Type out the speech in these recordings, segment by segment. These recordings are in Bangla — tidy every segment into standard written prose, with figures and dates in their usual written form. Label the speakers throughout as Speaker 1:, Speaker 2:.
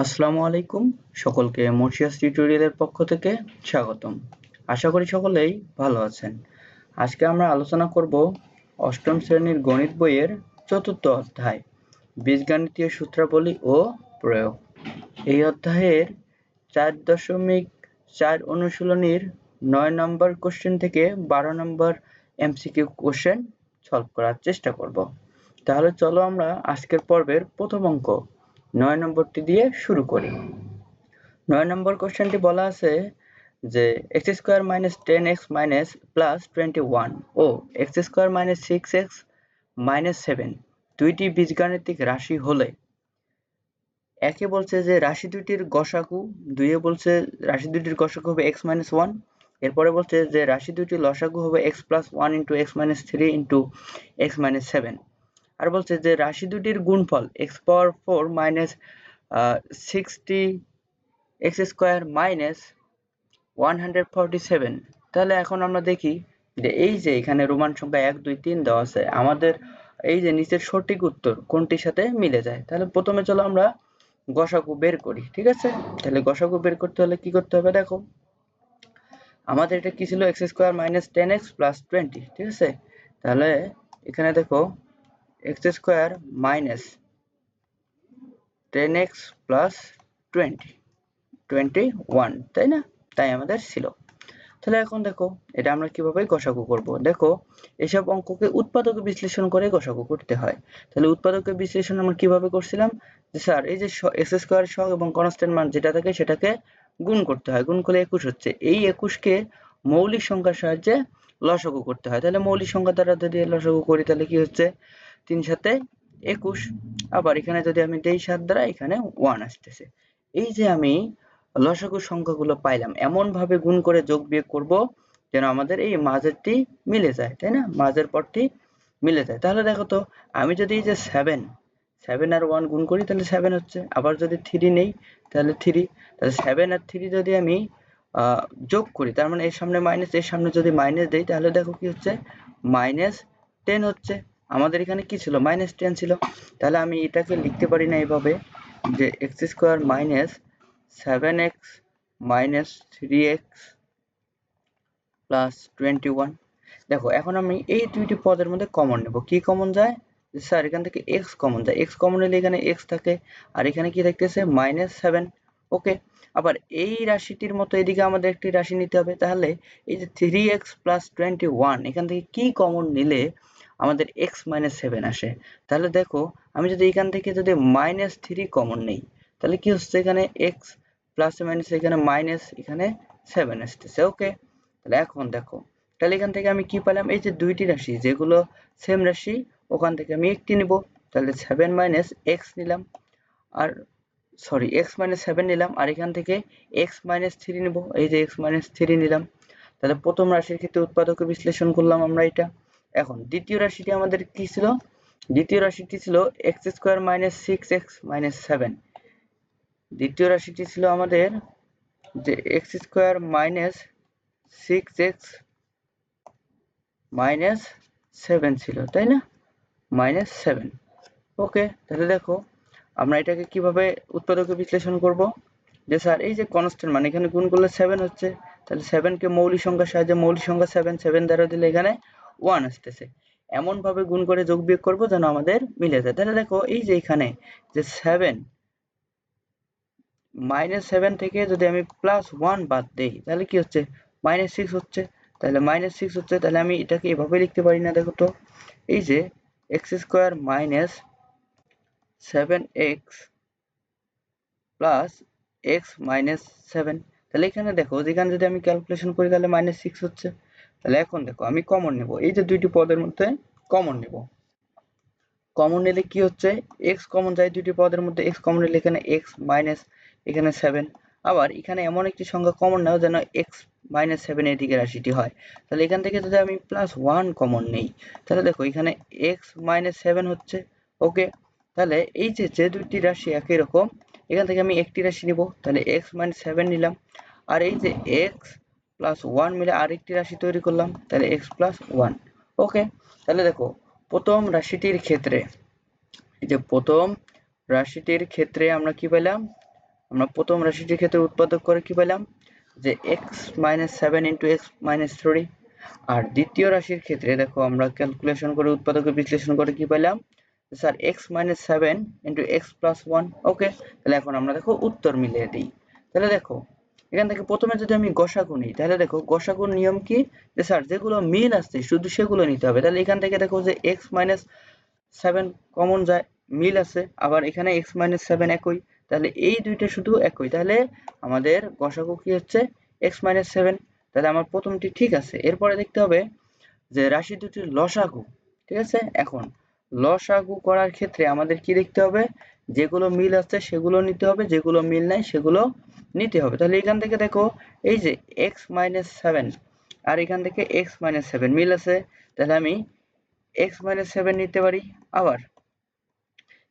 Speaker 1: আসসালামু আলাইকুম, সকলকে মর্সিয়াস টিউটোরিয়ালের পক্ষ থেকে স্বাগতম। আশা করি সকলেই ভালো আছেন। আজকে আমরা আলোচনা করব অষ্টম শ্রেণীর গণিত বইয়ের চতুর্থ অধ্যায়, বীজগণিতীয় সূত্রাবলী ও প্রয়োগ। এই অধ্যায়ের 4.4 অনুশীলনীর 9 নম্বর কোশ্চেন থেকে 12 নম্বর এমসিকিউ কোশ্চেন সলভ করার চেষ্টা করব। তাহলে চলো আমরা আজকের পর্বের প্রথম অঙ্ক 9 নম্বরটি দিয়ে শুরু করি। 9 নম্বর কোশ্চেনটি বলা আছে যে x square minus 10x minus plus 21 ও x square minus 6x minus 7 দুইটি বীজগাণিতিক রাশি হলে একে বলছে যে রাশি দুইটির গসাগু, দুইয়ে বলছে রাশি দুইটির গসাগু হবে x মাইনাস 1, এরপরে বলছে যে রাশি দুইটির লসাগু হবে x plus 1 into x minus 3 into x minus 7, আর বলছে যে রাশি দুইটির গুণফল x power 4 minus 60 x square minus 147। তাহলে এখন আমরা দেখি যে এই যে এখানে রোমান সংখ্যা 1 2 3 দেওয়া আছে, আমাদের এই যে নিচের সঠিক উত্তর কোনটির সাথে মিলে যায়। তাহলে প্রথমে চলো আমরা গসাগু বের করি, ঠিক আছে? তাহলে গসাগু বের করতে হলে কি করতে হবে, দেখো আমাদের এটা কি ছিল, x square minus 10x plus 20, ঠিক আছে? তাহলে এখানে দেখো x square minus 10x plus 21, তাই না? তাই আমাদের ছিল। তাহলে এখন দেখো এটা আমরা কিভাবে গসাগু করব। দেখো এসব অঙ্ককে উৎপাদক বিশ্লেষণ করে গসাগু করতে হয়। তাহলে উৎপাদকের বিশ্লেষণ আমরা কিভাবে করছিলাম যে স্যার এই যে x স্কয়ার সহগ এবং কনস্ট্যান্ট মান যেটা থাকে সেটাকে গুণ করতে হয়, গুণ করলে 21 হচ্ছে। এই 21 কে মৌলিক সংখ্যার সাহায্যে লসাগু করতে হয়। তাহলে মৌলিক সংখ্যা দ্বারা যদি লসাগু করি তাহলে কি হচ্ছে, 3 সাথে 21, আবার এখানে যদি আমি দেই 7 দ্বারা, এখানে 1 আসতেছে। এই যে আমি লসাগু সংখ্যাগুলো পাইলাম, এমন ভাবে গুণ করে যোগ বিয়োগ করব যেন আমাদের এই মাঝেরটি মিলে যায়, তাই না? মাঝের পদটি মিলে যায়। তাহলে দেখো তো আমি যদি এই যে 7 আর 1 গুণ করি তাহলে 7 হচ্ছে, আবার যদি 3 নেই তাহলে 3, তাহলে 7 আর 3 যদি আমি যোগ করি, তার মানে এর সামনে মাইনাস, এর সামনে যদি মাইনাস দেই তাহলে দেখো কি হচ্ছে, -10 হচ্ছে। আমাদের এখানে কি ছিল, -10 ছিল। তাহলে আমি এটাকে লিখতে পারি না এইভাবে যে x square minus 7x minus 3x plus 21। দেখো এখন আমি এই দুইটি পদের মধ্যে কমন নেব। কি কমন যায়, স্যার এখান থেকে x কমন যায়। x কমন নিলে এখানে x থাকে, আর এখানে কি থাকতেছে -7। ওকে, আবার এই রাশিটির মতো এদিকে আমাদের একটি রাশি নিতে হবে। তাহলে এই যে 3x প্লাস 21 এখান থেকে কি কমন নিলে আমাদের x মাইনাস 7 আসে। তাহলে দেখো আমি যদি এখান থেকে যদি -3 কমন নেই তাহলে কি হচ্ছে, এখানে x প্লাস মাইনাস এখানে মাইনাস, এখানে 7 আসতেছে। ওকে, তাহলে এখন দেখো তাহলে এখান থেকে আমি কি পেলাম, এই যে দুইটি রাশি যেগুলো সেম রাশি ওখান থেকে আমি একটি নিব। তাহলে 7 মাইনাস x নিলাম, আর সরি x মাইনাস 7 নিলাম, আর এখান থেকে x মাইনাস 3 নিব। এই যে x মাইনাস 3 নিলাম। তাহলে প্রথম রাশির ক্ষেত্রে উৎপাদকে বিশ্লেষণ করলাম আমরা এটা। এখন দ্বিতীয় রাশিটি আমাদের কি ছিল, দ্বিতীয় রাশিটি ছিল x square minus 6x minus 7। দ্বিতীয় রাশিটি ছিল আমাদের যে x square minus 6x minus 7 ছিল, তাই না? -7। ওকে, তাহলে দেখো আমরা এটাকে কিভাবে উৎপাদকে বিশ্লেষণ করব, যে স্যার এই যে কনস্ট্যান্ট মান এখানে গুণ করলে 7 হচ্ছে, তাহলে 7 কে মৌলিক সংখ্যার সাহায্যে, মৌলিক সংখ্যা 7 দ্বারা দিলে এখানে 1 আসতেছে। এমন ভাবে গুণ করে যোগ বিয়োগ করব যেন আমাদের মিলে যায়। তাহলে দেখো এই যে এখানে যে 7 -7 থেকে যদি আমি +1 বাদ দেই তাহলে কি হচ্ছে, -6 হচ্ছে। তাহলে -6 হচ্ছে, তাহলে আমি এটাকে এভাবে লিখতে পারি না। দেখো তো এই যে x square minus 7x plus x minus 7, তাহলে এখানে দেখো যেখানে যদি আমি ক্যালকুলেশন করি তাহলে -6 হচ্ছে। তাহলে এখন দেখো আমি কমন নেব, এই যে দুইটি পদের মধ্যে কমন নেব। কমন নিলে কি হচ্ছে, x কমন যায় দুইটি পদের মধ্যে, x কমন নিলে এখানে x মাইনাস এখানে 7, আবার এখানে এমন একটি সংখ্যা কমন নাও যেন x মাইনাস 7 এর দিকে রাশিটি হয়। তাহলে এখান থেকে যদি আমি +1 কমন নেই তাহলে দেখো এখানে x মাইনাস 7 হচ্ছে। ওকে, তাহলে এই যে যে দুইটি রাশি একই রকম, এখান থেকে আমি একটি রাশি নিব, তাহলে x মাইনাস 7 নিলাম, আর এই যে x প্লাস 1 মিলে আরেকটি রাশি তৈরি করলাম, তাহলে x প্লাস 1। ওকে, তাহলে দেখো প্রথম রাশিটির ক্ষেত্রে, এই যে প্রথম রাশিটির ক্ষেত্রে আমরা কি পেলাম, আমরা প্রথম রাশিটির ক্ষেত্রে উৎপাদক করে কি পেলাম যে x - 7 * x - 3, আর দ্বিতীয় রাশির ক্ষেত্রে দেখো আমরা ক্যালকুলেশন করে উৎপাদকে বিশ্লেষণ করে কি পেলাম স্যার x - 7 * x + 1। ওকে, তাহলে এখন আমরা দেখো উত্তর মিলিয়ে দিই। তাহলে দেখো এখান থেকে প্রথমে যদি আমি গসাগু নিই, তাহলে দেখো গসাগুর নিয়ম কি যে স্যার যেগুলো মিল আছে শুধু সেগুলো নিতে হবে। তাহলে এখান থেকে দেখো যে x - 7 কমন যায়, মিল আছে, আবার এখানে x - 7 একই, তাহলে এই দুইটা শুধু একই, তাহলে আমাদের গসাগু কি হচ্ছে x - 7। তাহলে আমার প্রথমটি ঠিক আছে। এরপরে দেখতে হবে যে রাশি দুটির লসাগু, ঠিক আছে। এখন লসাগু করার ক্ষেত্রে আমাদের কি দেখতে হবে, যেগুলো মিল আছে সেগুলো নিতে হবে, যেগুলো মিল নাই সেগুলো নিতে হবে। তাহলে এখান থেকে দেখো এই যে x - 7 আর এখান থেকে x - 7 মিল আছে, তাহলে আমি x - 7 নিতে পারি। আবার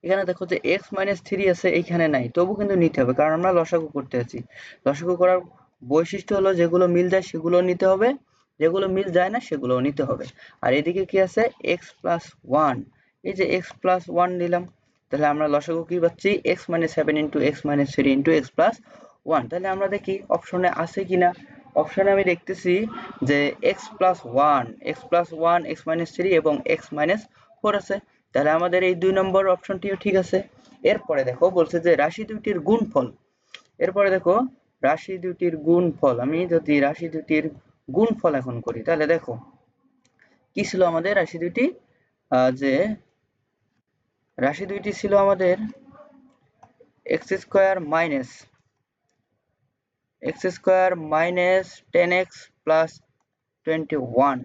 Speaker 1: এখানে দেখো যে x - 3 আছে, এইখানে নাই, তবু কিন্তু নিতে হবে কারণ আমরা লসাগু করতে আছি। লসাগু করার বৈশিষ্ট্য হলো যেগুলো মিল যায় সেগুলো নিতে হবে, যেগুলো মিল যায় না সেগুলো নিতে হবে। আর এদিকে কি আছে x + 1, এই যে x + 1 নিলাম, তাহলে আমরা লসাগু কি পাচ্ছি x - 7 * x - 3 * x + 1। তাহলে আমরা দেখি অপশনে আছে কিনা। অপশনে আমি দেখতেছি যে x + 1 x + 1 x - 3 এবং x - 4 আছে, তাহলে আমাদের এই 2 নম্বর অপশনটিও ঠিক আছে। এরপরে দেখো বলছে যে রাশি দুইটির গুণফল। এরপরে দেখো রাশি দুইটির গুণফল, আমি যদি রাশি দুইটির গুণফল এখন করি, তাহলে দেখো কি ছিল আমাদের রাশি দুইটি, যে রাশি দুইটি ছিল আমাদের x² - -10x + 21,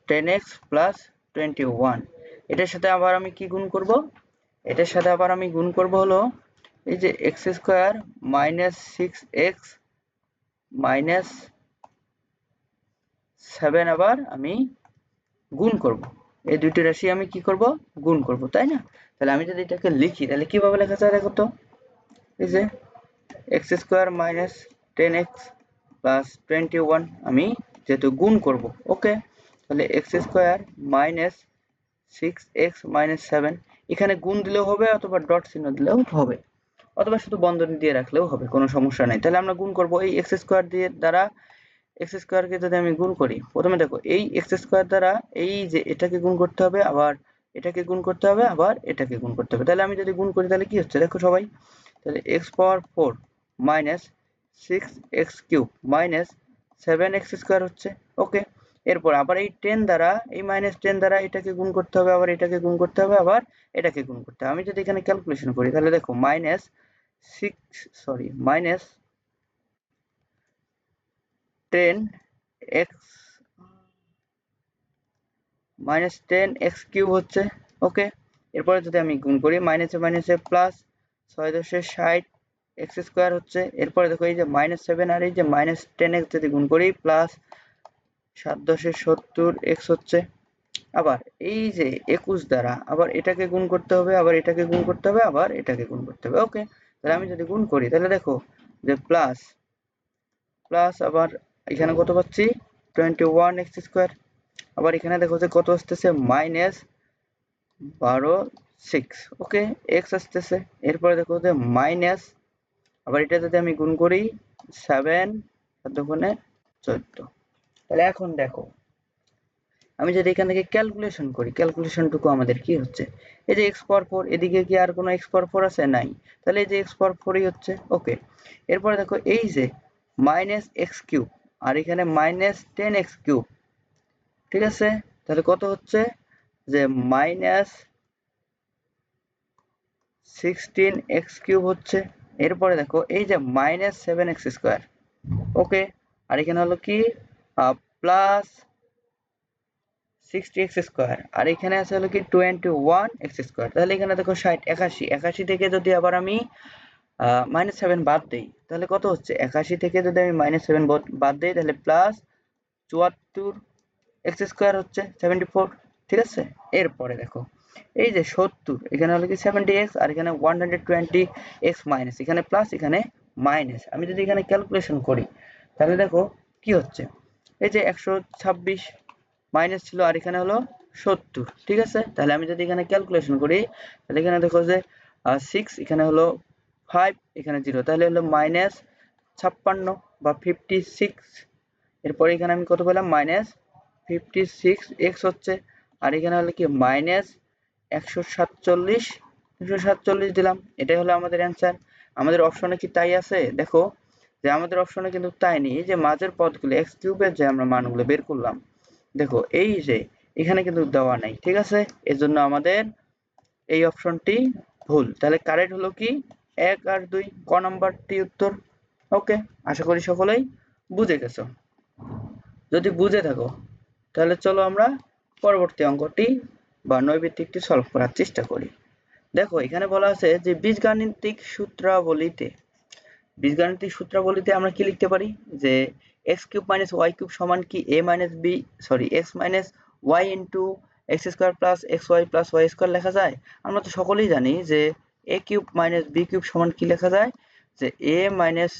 Speaker 1: 10x + 21। এটার সাথে আবার আমি কি গুণ করব, এটার সাথে আবার আমি গুণ করব হলো এই যে x² - 6x - 7 আবার আমি গুণ করব। এই দুইটি রাশি আমি কি করব, গুণ করব, তাই না। তাহলে আমি যদি এটাকে লিখি তাহলে কিভাবে লেখা যায় দেখো তো, এই যে x² - 10x + 21 আমি যেহেতু গুণ করব, ওকে, তাহলে x² - 6x - 7, এখানে গুণ দিলেও হবে অথবা ডট চিহ্ন দিলেও হবে, অথবা শুধু বন্ধনী দিয়ে রাখলেও হবে, কোনো সমস্যা নাই। তাহলে আমরা গুণ করব এই x² দিয়ে দ্বারা, x² কে যদি আমি গুণ করি, প্রথমে দেখো এই x² দ্বারা এই যে এটাকে গুণ করতে হবে, আবার এটাকে গুণ করতে হবে, আবার এটাকে গুণ করতে হবে। তাহলে আমি যদি গুণ করি তাহলে কি হচ্ছে দেখো সবাই, তাহলে x⁴ - 6x³ - 7x² হচ্ছে, ওকে। এরপর আবার এই 10 দ্বারা, এই -10 দ্বারা এটাকে গুণ করতে হবে, আবার এটাকে গুণ করতে হবে, আবার এটাকে গুণ করতে হবে। আমি যদি এখানে ক্যালকুলেশন করি তাহলে দেখো -10x³ হচ্ছে, ওকে। এরপরে যদি আমি গুণ করি মাইনাসে মাইনাসে প্লাস 6×10 60x² হচ্ছে। এরপরে দেখো এই যে -7 আর এই যে -10x যদি গুণ করি প্লাস 7×10 70x হচ্ছে। আবার এই যে 21 দ্বারা আবার এটাকে গুণ করতে হবে, আবার এটাকে গুণ করতে হবে, আবার এটাকে গুণ করতে হবে, ওকে। তাহলে আমি যদি গুণ করি তাহলে দেখো যে প্লাস আবার এখানে কত পাচ্ছি 21x², আবার এখানে দেখো যে কত আসতেছে -12 ওকে, x আসতেছে। এরপরে দেখো যে মাইনাস, আবার এটা যদি আমি গুণ করি 7 আর 2 × 14। তাহলে এখন দেখো আমি যদি এখান থেকে ক্যালকুলেশন করি, ক্যালকুলেশনটুকু আমাদের কি হচ্ছে, এই যে x⁴, এদিকে কি আর কোনো x⁴ আছে, নাই, তাহলে এই যে x⁴ হচ্ছে, ওকে। এরপরে দেখো এই যে -x³ আর এখানে -10x³, ঠিক আছে। তাহলে কত হচ্ছে যে -16x³ হচ্ছে। এরপরে দেখো এই যে -7x², ওকে। আর এখানে হলো কি প্লাস 60x², আর এখানে আছে হলো কি 21x²। তাহলে এখানে দেখো 60 81 থেকে যদি আবার আমি -7 বাদ দেই তাহলে কত হচ্ছে, 81 থেকে যদি আমি -7 বাদ দেই তাহলে প্লাস 74x² হচ্ছে 74, ঠিক আছে। এরপরে দেখো এই যে 70, এখানে হলো কি 70x আর এখানে 120x মাইনাস, এখানে প্লাস এখানে মাইনাস। আমি যদি এখানে ক্যালকুলেশন করি তাহলে দেখো কি হচ্ছে, এই যে 126 মাইনাস ছিল আর এখানে হলো 70, ঠিক আছে। তাহলে আমি যদি এখানে ক্যালকুলেশন করি তাহলে এখানে দেখো যে 6, এখানে হলো 5, এখানে 0, তাহলে হলো -56 বা 56। এরপরে এখানে আমি কত পেলাম -56x হচ্ছে, আর এখানে হলো কি -147 দিলাম। এটাই হলো আমাদের অ্যান্সার। আমাদের অপশনে কি তাই আছে? দেখো যে আমাদের অপশনে কিন্তু তাই নেই। এই যে মাঝের পদগুলো x কিউবের যে আমরা মানগুলো বের করলাম, দেখো এই যে এখানে কিন্তু দেওয়া নাই, ঠিক আছে। এজন্য আমাদের এই অপশনটি ভুল। তাহলে কারেক্ট হলো কি 1 আর 2, ক নাম্বারটি উত্তর। ওকে, আশা করি সকলেই বুঝে গেছো। যদি বুঝে থাকো তাহলে চলো আমরা পরবর্তী অঙ্কটি বা নৈবেদ্যিকটি সলভ করার চেষ্টা করি। দেখো এখানে বলা আছে যে বীজগাণিতিক সূত্রাবলীতে আমরা কি লিখতে পারি যে x cube minus y cube সমান কি x minus y into x square plus x y plus y square লেখা যায়। আমরা তো সকলেই জানি যে a cube minus b cube সমান কি লেখা যায় যে a minus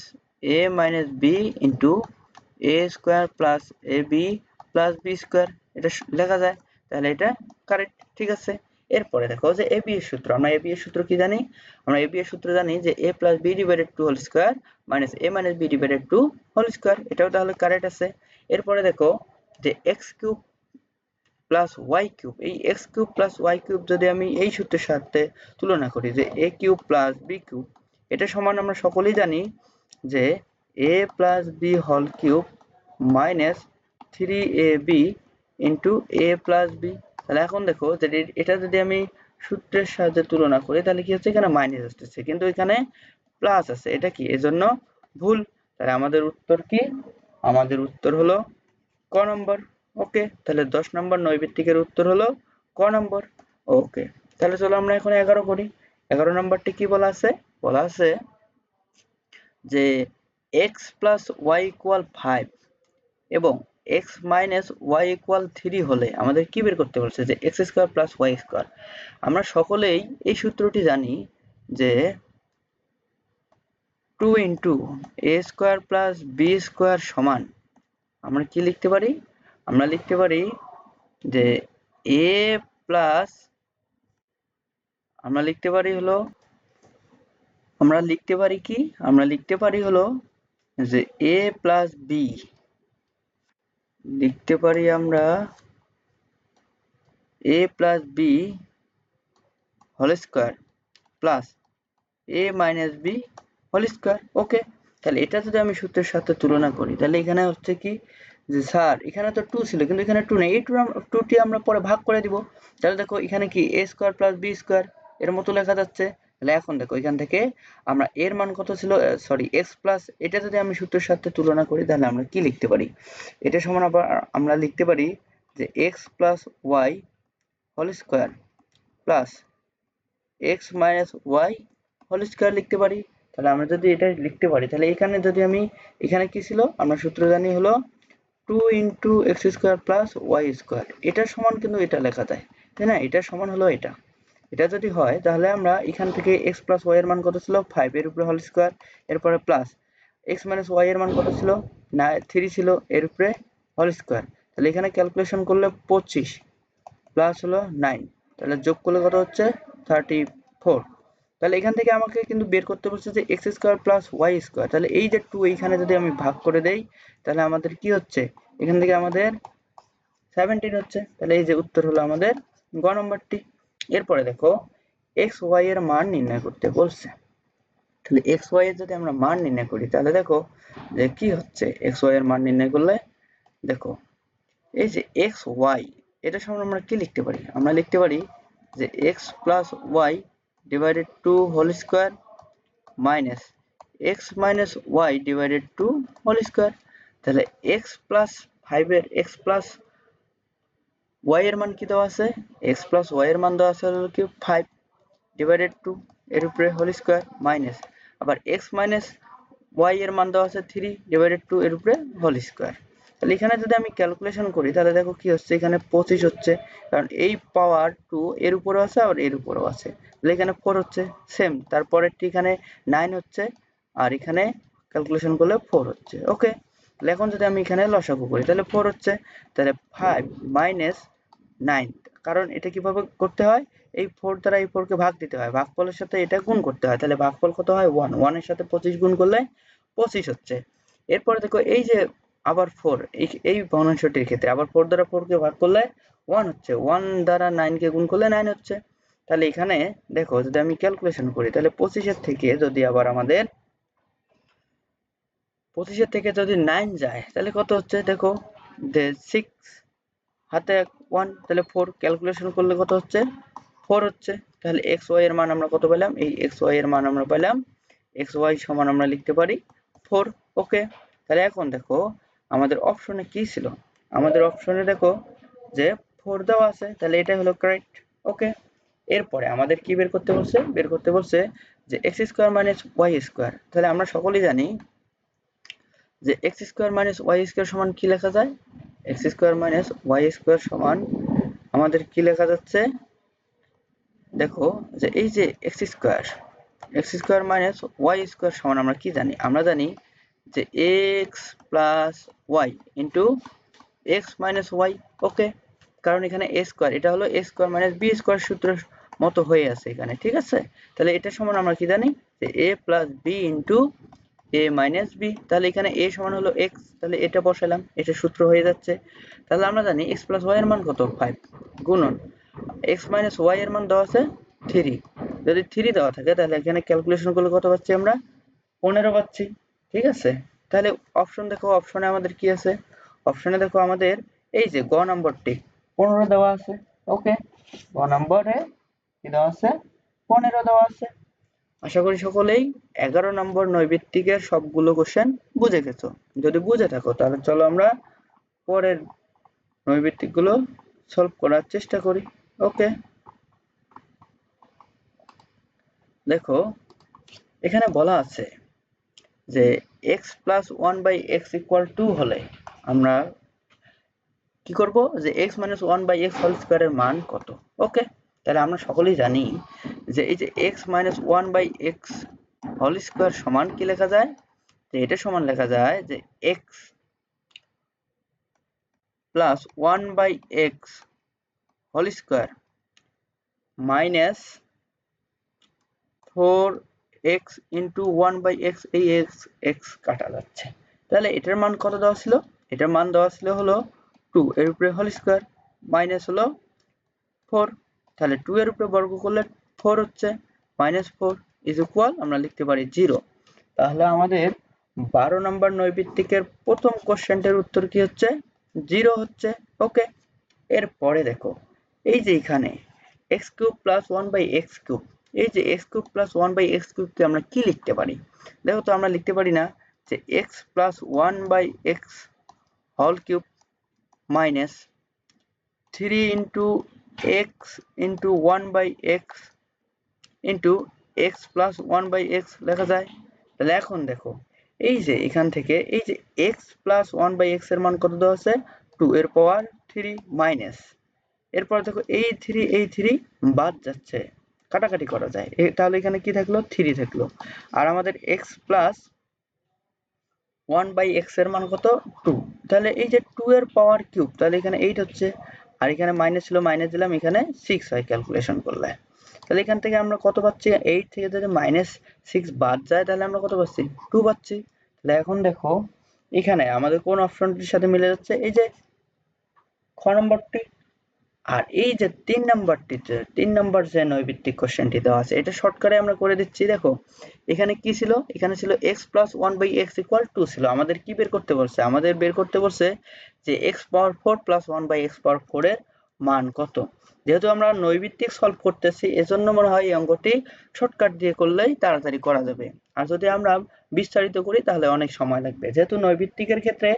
Speaker 1: b into a square plus ab plus b square, এটা লেখা যায়। তাহলে এটা কারেক্ট, ঠিক আছে। এরপরে দেখো যে ab এর সূত্র, আমরা ab এর সূত্র কি জানি? আমরা ab এর সূত্র জানি যে a plus b divided 2 whole square minus a minus b divided 2 whole square, এটাও তাহলে কারেক্ট আছে। এরপরে দেখো যে x cube plus y cube, এই x cube plus y cube যদি আমি এই সূত্রের সাথে তুলনা করি যে a cube plus b cube, এটা সমান আমরা সকলেই জানি যে a plus b whole cube minus 3ab into a plus b। তাহলে এখন দেখো যে এটা যদি আমি সূত্রের সাহায্যে তুলনা করি তাহলে কি হচ্ছে, এখানে মাইনাস আসতেছে কিন্তু এখানে প্লাস আছে, এটা কি এজন্য ভুল। তাহলে আমাদের উত্তর কি? আমাদের উত্তর হলো ক নম্বর। ওকে, তাহলে 10 নম্বর নৈবেত্তিকের উত্তর হলো ক নম্বর। ওকে, তাহলে চলো আমরা এখন 11 করি। 11 নম্বরটি কি বলা আছে? বলা আছে যে x প্লাস ওয়াই ইকুয়াল 5 এবং x মাইনাস ওয়াই ইকুয়াল 3 হলে আমাদের কি বের করতে বলছে যে x square plus y square. আমরা সকলেই এই সূত্রটি জানি যে 2 into a square plus b square সমান, আমরা কি লিখতে পারি? আমরা লিখতে পারি যে a প্লাস, আমরা লিখতে পারি হলো, আমরা লিখতে পারি কি? আমরা লিখতে পারি হলো যে a প্লাস বি, লিখতে পারি আমরা a plus B whole square plus a minus B whole square. Okay, তাহলে এটা যদি আমি সূত্রের সাথে তুলনা করি তাহলে এখানে হচ্ছে কি যে স্যার এখানে তো 2 ছিল কিন্তু এখানে 2 নেই, এই 2টি আমরা পরে ভাগ করে দিব। তাহলে দেখো এখানে কি a square plus b square এর মতো লেখা যাচ্ছে। তাহলে এখন দেখো এখান থেকে আমরা এর মান কত ছিল, সরি x প্লাস, এটা যদি আমি সূত্রের সাথে তুলনা করি তাহলে আমরা কি লিখতে পারি? এটা সমান আবার আমরা লিখতে পারি যে x plus y whole square plus x minus y whole square লিখতে পারি। তাহলে আমরা যদি এটা লিখতে পারি তাহলে এখানে যদি আমি, এখানে কি ছিল আমরা সূত্র জানি হলো 2 into x square plus y square, এটার সমান কিন্তু এটা লেখা যায়, তাই না? এটার সমান হলো এটা। এটা যদি হয় তাহলে আমরা এখান থেকে এক্স প্লাস ওয়াই এর মান কত ছিল 5 এর উপরে হোল স্কোয়ার, এরপরে প্লাস এক্স মাইনাস ওয়াই এর মান কত ছিল 3 ছিল এর উপরে হোল স্কোয়ার। তাহলে এখানে ক্যালকুলেশন করলে 25 প্লাস হলো 9, তাহলে যোগ করলে কত হচ্ছে 34। তাহলে এখান থেকে আমাকে কিন্তু বের করতে বলছে যে x square plus y square, তাহলে এই যে 2 এইখানে যদি আমি ভাগ করে দেই তাহলে আমাদের কি হচ্ছে, এখান থেকে আমাদের 17 হচ্ছে। তাহলে এই যে উত্তর হলো আমাদের গ নম্বরটি। এরপরে দেখো এক্স ওয়াই এর মান নির্ণয় করতে বলছে। তাহলে এক্স ওয়াই এর যদি আমরা মান নির্ণয় করি তাহলে দেখো যে কি হচ্ছে, এক্স ওয়াই এর মান নির্ণয় করলে দেখো এই যে এক্স ওয়াই, এটা সমান আমরা কি লিখতে পারি? আমরা লিখতে পারি যে x plus y divided 2 whole square minus x minus y divided 2 whole square. তাহলে এক্স প্লাস 5 এর এক্স প্লাস ওয়াই এর মান কি দেওয়া আছে? এক্স প্লাস ওয়াই এর মান দেওয়া আছে হলো কি 5 ডিভাইডেড 2 এর উপরে হোল স্কোয়ার মাইনাস আবার এক্স মাইনাস ওয়াই এর মান দেওয়া আছে 3 ডিভাইডেড 2 এর উপরে হোল স্কোয়ার। তাহলে এখানে যদি আমি ক্যালকুলেশন করি তাহলে দেখো কি হচ্ছে, এখানে 25 হচ্ছে, কারণ এই পাওয়ার 2 এর উপরেও আছে আর এর উপরেও আছে, তাহলে এখানে 4 হচ্ছে সেম, তারপরেরটি এখানে 9 হচ্ছে আর এখানে ক্যালকুলেশন করলে 4 হচ্ছে। ওকে, তাহলে এখন যদি আমি এখানে লসাগু করি তাহলে 4 হচ্ছে, তাহলে 5 মাইনাস 9, কারণ এটা কিভাবে করতে হয়, এই 4 দ্বারা এই 4 কে ভাগ দিতে হয়, ভাগফলের সাথে এটা গুণ করতে হয়, তাহলে ভাগফল কত হয় 1, 1 এর সাথে 25 গুণ করলে 25 হচ্ছে। এরপরে দেখো এই যে আবার 4 এই ভগ্নাংশটির ক্ষেত্রে আবার 4 দ্বারা 4 কে ভাগ করলে 1 হচ্ছে, 1 দ্বারা 9 কে গুণ করলে 9 হচ্ছে। তাহলে এখানে দেখো যদি আমি ক্যালকুলেশন করি তাহলে 25 এর থেকে যদি আবার আমাদের 25 এর থেকে যদি 9 যায় তাহলে কত হচ্ছে, দেখো যে 6 হাতে 1 তাহলে 4 ক্যালকুলেশন করলে কত হচ্ছে 4 হচ্ছে। তাহলে x y এর মান আমরা কত পেলাম, এই x y এর মান আমরা পেলাম x y সমান আমরা লিখতে পারি 4। ওকে, তাহলে এখন দেখো আমাদের অপশনে কি ছিল, আমাদের অপশনে দেখো যে 4 দেওয়া আছে, তাহলে এটাই হলো কারেক্ট। ওকে, এরপরে আমাদের কি বের করতে বলছে, বের করতে বলছে যে x square minus y square. তাহলে আমরা সকলেই জানি যে x square minus y square সমান কি লেখা যায়, x square minus y square সমান আমাদের কি লেখা যাচ্ছে, দেখো যে এই যে x square minus y square সমান আমরা কি জানি, আমরা জানি যে x plus y into x minus y। ওকে, কারণ এখানে a স্কয়ার, এটা হলো a square minus b square সূত্রের মতো হয়ে আছে এখানে, ঠিক আছে। তাহলে এটা সমান আমরা কি জানি যে a plus b into a minus b। তাহলে এখানে a সমান হলো x, তাহলে এটা বসালাম, এটা সূত্র হয়ে যাচ্ছে। তাহলে আমরা জানি x প্লাস y এর মান কত 5 গুণন x মাইনাস y এর মান দেওয়া আছে 3। যদি 3 দেওয়া থাকে তাহলে এখানে ক্যালকুলেশন করলে কত পাচ্ছি আমরা 15 পাচ্ছি, ঠিক আছে। তাহলে অপশন দেখো, অপশনে আমাদের কি আছে, অপশনে দেখো আমাদের এই যে গ নম্বরটি 15 দেওয়া আছে। ওকে, গ নম্বরে কি দেওয়া আছে 15 দেওয়া আছে। আশা করি সকলেই 11 নম্বর নৈবিত্তিকের সবগুলো কোশ্চেন বুঝে গেছো। যদি বুঝে থাকো তাহলে চলো আমরা পরের নৈবিত্তিকগুলো সলভ করার চেষ্টা করি। ওকে, দেখো এখানে বলা আছে যে x plus 1 by x equal 2 হলে আমরা কি করব, যে x minus 1 by x whole স্কয়ারের মান কত। ওকে, তাহলে আমরা সকলেই জানি যে এই যে x minus 1 by x whole square সমান কি লেখা যায়, যে এটা সমান লেখা যায় যে x plus 1 by x whole square minus 4x into 1 by x, এই x কাটা যাচ্ছে। তাহলে এটার মান কত দেওয়া ছিল, এটার মান দেওয়া ছিল হলো 2 এর উপরে হোল স্কয়ার মাইনাস হলো 4। তাহলে 2 এর উপরে বর্গ করলে 4 হচ্ছে, মাইনাস 4 ইজ ইকুয়াল আমরা লিখতে পারি 0। তাহলে আমাদের 12 নম্বর নৈবিত্তিকের প্রথম কোশ্চেনটার উত্তর কি হচ্ছে 0 হচ্ছে। ওকে, এরপরে দেখো এই যে এখানে x cube plus 1 by x cube, এই যে x cube plus 1 by x কিউবকে আমরা কি লিখতে পারি, দেখো তো আমরা লিখতে পারি না যে x plus 1 by x whole cube minus 3 into x into 1 by x into x plus 1 by x লেখা যায়। তাহলে এখন দেখো এই যে এখান থেকে এই যে x প্লাস 1 বাই এক্স এর মান কত দেওয়া আছে 2 এর পাওয়ার 3 মাইনাস, এরপর দেখো এই 3 বাদ যাচ্ছে, কাটাকাটি করা যায়, তাহলে এখানে কি থাকলো 3 থাকলো। আর আমাদের x প্লাস 1 বাই এক্স এর মান কত 2, তাহলে এই যে 2 এর পাওয়ার কিউব, তাহলে এখানে 8 হচ্ছে, আর এখানে মাইনাস ছিল মাইনাস দিলাম, এখানে 6 হয় ক্যালকুলেশন করলে। তাহলে এখান থেকে আমরা কত পাচ্ছি, 8 থেকে যদি মাইনাস 6 বাদ যায় তাহলে আমরা কত পাচ্ছি 2 পাচ্ছি। তাহলে এখন দেখো এখানে আমাদের কোন অপশনটির সাথে মিলে যাচ্ছে, এই যে খ নম্বরটি। আর এই যে 3 নাম্বারটিতে 3 নাম্বার যে নৈবিত্তিক কোশ্চেনটি দেওয়া আছে এটা শর্টকাটে আমরা করে দিচ্ছি। দেখো এখানে কি ছিল, এখানে ছিল x plus 1 by x equal 2 ছিল, আমাদের কি বের করতে বলছে, আমাদের বের করতে বলছে যে x power 4 plus 1 by x power 4 এর মান কত। যেহেতু আমরা নৈবিত্তিক সলভ করতেছি এজন্য মনে হয় এই অঙ্কটি শর্টকাট দিয়ে করলেই তাড়াতাড়ি করা যাবে, আর যদি আমরা বিস্তারিত করি তাহলে অনেক সময় লাগবে। যেহেতু নৈবিত্তিকের ক্ষেত্রে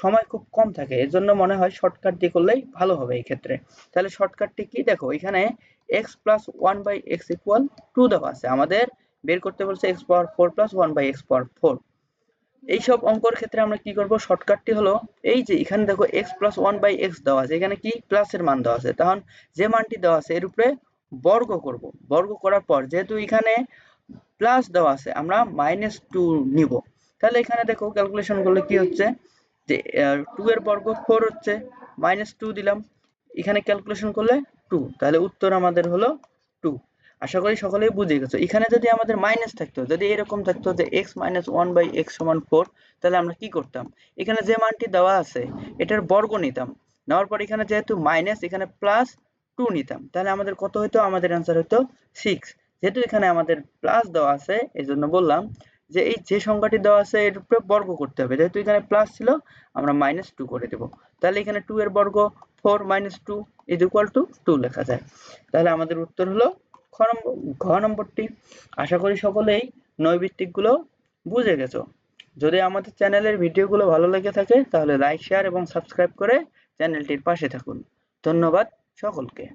Speaker 1: সময় খুব কম থাকে এজন্য মনে হয় শর্টকাট দিয়ে করলেই ভালো হবে এই ক্ষেত্রে। তাহলে শর্টকাটটি কি, দেখো এখানে x plus 1 by x equal 2 দেওয়া আছে, আমাদের বের করতে বলছে x power 4 plus 1 by x power 4। এইসব অঙ্কর ক্ষেত্রে আমরা কি করব, শর্টকাটটি হলো এই যে এখানে দেখো x প্লাস 1 বাই এক্স দেওয়া আছে, এখানে কি প্লাসের মান দেওয়া আছে, তখন যে মানটি দেওয়া আছে এর উপরে বর্গ করব, বর্গ করার পর যেহেতু এখানে প্লাস দেওয়া আছে আমরা -2 নিব। তাহলে এখানে দেখো ক্যালকুলেশন করলে কি হচ্ছে যে 2 এর বর্গ 4 হচ্ছে, -2 দিলাম, এখানে ক্যালকুলেশন করলে 2, তাহলে উত্তর আমাদের হলো 2। আশা করি সকলেই বুঝে গেছো। এখানে যদি আমাদের মাইনাস থাকতো, যদি এরকম থাকতো যে x - 1/x = 4, তাহলে আমরা কি করতাম? এখানে যে মানটি দেওয়া আছে এটার বর্গ নিতাম, নেওয়ার পর এখানে যেহেতু মাইনাস এখানে প্লাস 2 নিতাম, তাহলে আমাদের কত হইতো? আমাদের অ্যান্সার হইতো 6। যেহেতু এখানে আমাদের প্লাস দেওয়া আছে এজন্য বললাম যে এই যে সংখ্যাটি দেওয়া আছে এর উপরে বর্গ করতে হবে। যেহেতু এখানে প্লাস ছিল আমরা -2 করে দেব। তাহলে এখানে 2 এর বর্গ 4 - 2 = 2 লেখা যায়। তাহলে আমাদের উত্তর হলো ঘ নম্বরটি। আশা করি সকলেই নৈর্ব্যক্তিকগুলো বুঝে গেছো। যদি আমাদের চ্যানেলের ভিডিওগুলো ভালো লেগে থাকে তাহলে লাইক, শেয়ার এবং সাবস্ক্রাইব করে চ্যানেলটির পাশে থাকুন। ধন্যবাদ সকলকে।